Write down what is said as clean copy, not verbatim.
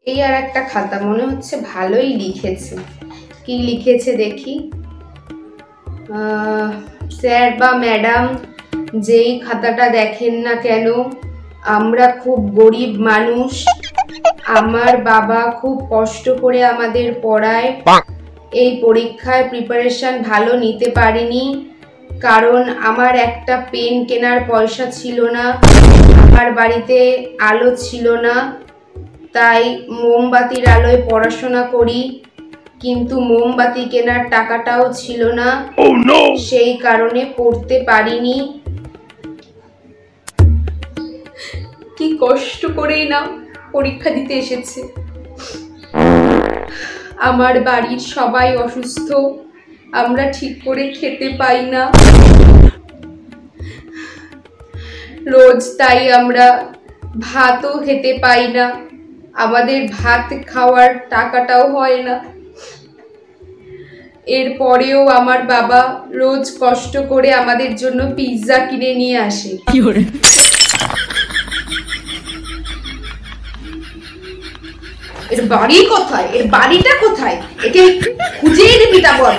এই আর একটা খাতা, মনে হচ্ছে ভালোই লিখেছে। কি লিখেছে দেখি। স্যার বা ম্যাডাম, যেই খাতাটা দেখেন না কেন, আমরা খুব গরিব মানুষ। আমার বাবা খুব কষ্ট করে আমাদের পড়ায়। এই পরীক্ষায় প্রিপারেশন ভালো নিতে পারিনি, কারণ আমার একটা পেন কেনার পয়সা ছিল না, আমার বাড়িতে আলো ছিল না, তাই মোমবাতির আলোয় পড়াশোনা করি, কিন্তু মোমবাতি কেনার টাকাটাও ছিল না। সেই কারণে পড়তে পারিনি। কি কষ্ট করেই না পরীক্ষা দিতে এসেছে। আমার বাড়ির সবাই অসুস্থ, আমরা ঠিক করে খেতে পাই না রোজ, তাই আমরা ভাতও খেতে পাই না, আমাদের ভাত খাওয়ার টাকাটাও হয় না। এরপরেও আমার বাবা রোজ কষ্ট করে আমাদের জন্য পিৎজা কিনে নিয়ে আসে। এর বাড়ি কোথায়? এর বাড়িটা কোথায়? একে খুঁজেই দিবি তা বল।